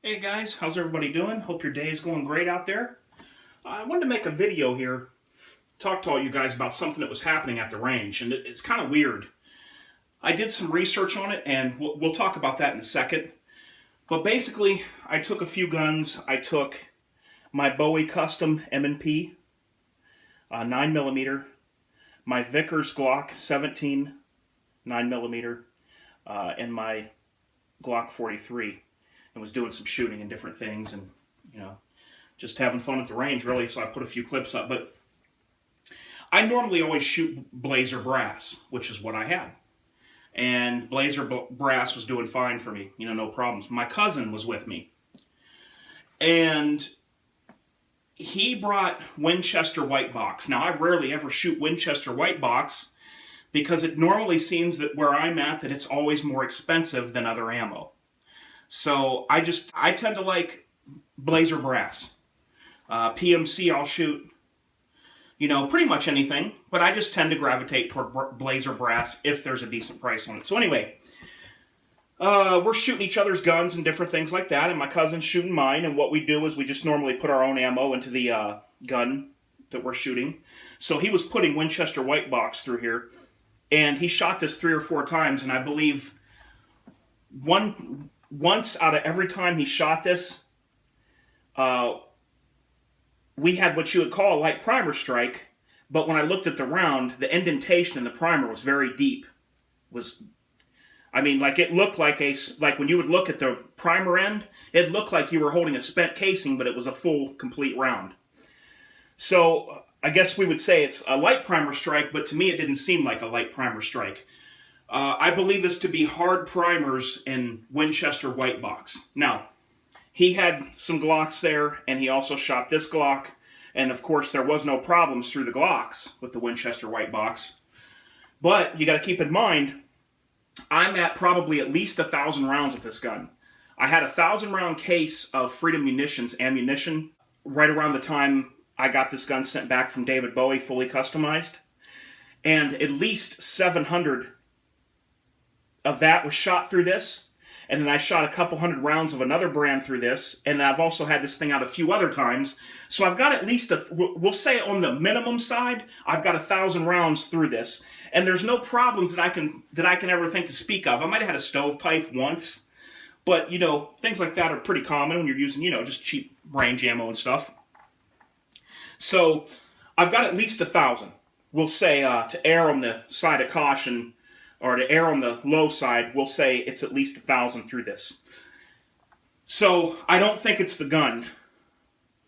Hey guys, how's everybody doing? Hope your day is going great out there. I wanted to make a video here, talk to all you guys about something that was happening at the range, and it's kind of weird. I did some research on it, and we'll talk about that in a second. But basically, I took a few guns. I took my Bowie Custom M&P 9mm, my Vickers Glock 17 9mm, and my Glock 43. And was doing some shooting and different things, and just having fun at the range, really. So I put a few clips up. But I normally always shoot Blazer brass, which is what I had, and Blazer brass was doing fine for me, no problems. My cousin was with me, and he brought Winchester White Box. Now, I rarely ever shoot Winchester White Box because it normally seems that where I'm at that it's always more expensive than other ammo. So I tend to like Blazer brass. PMC I'll shoot, pretty much anything, but I just tend to gravitate toward Blazer brass if there's a decent price on it. So anyway, we're shooting each other's guns and different things like that, and my cousin's shooting mine, and what we do is we just normally put our own ammo into the gun that we're shooting. So he was putting Winchester White Box through here, and he shot this 3 or 4 times, and I believe once out of every time he shot this, we had what you would call a light primer strike, but when I looked at the round, the indentation in the primer was very deep. It looked like when you would look at the primer end, it looked like you were holding a spent casing, but it was a full, complete round. So I guess we would say it's a light primer strike, but to me it didn't seem like a light primer strike. I believe this to be hard primers in Winchester White Box. Now, he had some Glocks there, and he also shot this Glock, and of course there was no problems through the Glocks with the Winchester White Box. But you got to keep in mind, I'm at probably at least 1,000 rounds with this gun. I had a 1,000-round case of Freedom Munitions ammunition right around the time I got this gun sent back from David Bowie, fully customized, and at least 700 of that was shot through this, and then I shot a couple hundred rounds of another brand through this, and I've also had this thing out a few other times. So I've got at least, we'll say on the minimum side, I've got 1,000 rounds through this, and there's no problems that I can ever think to speak of. I might have had a stovepipe once, but things like that are pretty common when you're using just cheap range ammo and stuff. So I've got at least 1,000. We'll say to err on the side of caution, or to err on the low side, we'll say it's at least 1,000 through this. So I don't think it's the gun.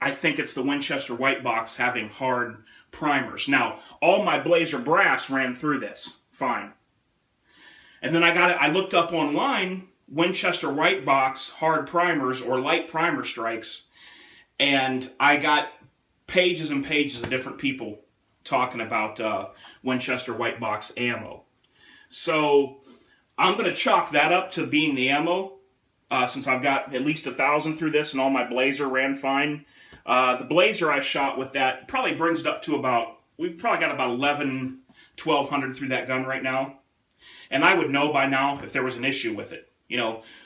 I think it's the Winchester White Box having hard primers. Now, all my Blazer brass ran through this fine. And then I looked up online Winchester White Box hard primers or light primer strikes, and I got pages and pages of different people talking about Winchester White Box ammo. So I'm going to chalk that up to being the ammo, since I've got at least 1,000 through this and all my Blazer ran fine. The Blazer I shot with that probably brings it up to we've probably got about 1,200 through that gun right now. And I would know by now if there was an issue with it.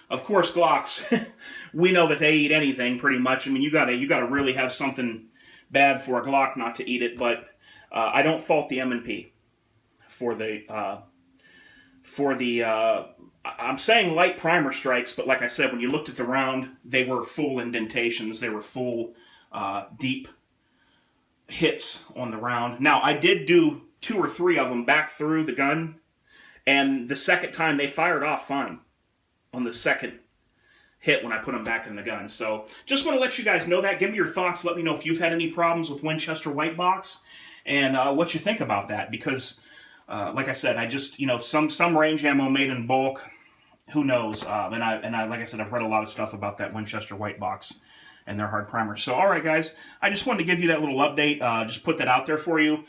Of course, Glocks, we know that they eat anything pretty much. I mean, you gotta really have something bad for a Glock not to eat it, but I don't fault the M&P for the I'm saying light primer strikes, but like I said, when you looked at the round, they were full indentations. They were full deep hits on the round. Now, I did do 2 or 3 of them back through the gun, and the second time they fired off fine on the second hit when I put them back in the gun. So just want to let you guys know that. Give me your thoughts. Let me know if you've had any problems with Winchester White Box and what you think about that, because like I said, I just, some range ammo made in bulk, who knows? And I, like I said, I've read a lot of stuff about that Winchester White Box and their hard primers. So, all right, guys, I just wanted to give you that little update. Just put that out there for you.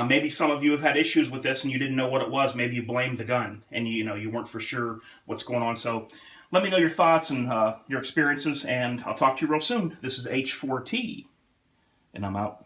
Maybe some of you have had issues with this and you didn't know what it was. Maybe you blamed the gun and you weren't for sure what's going on. So, let me know your thoughts and your experiences, and I'll talk to you real soon. This is H4T, and I'm out.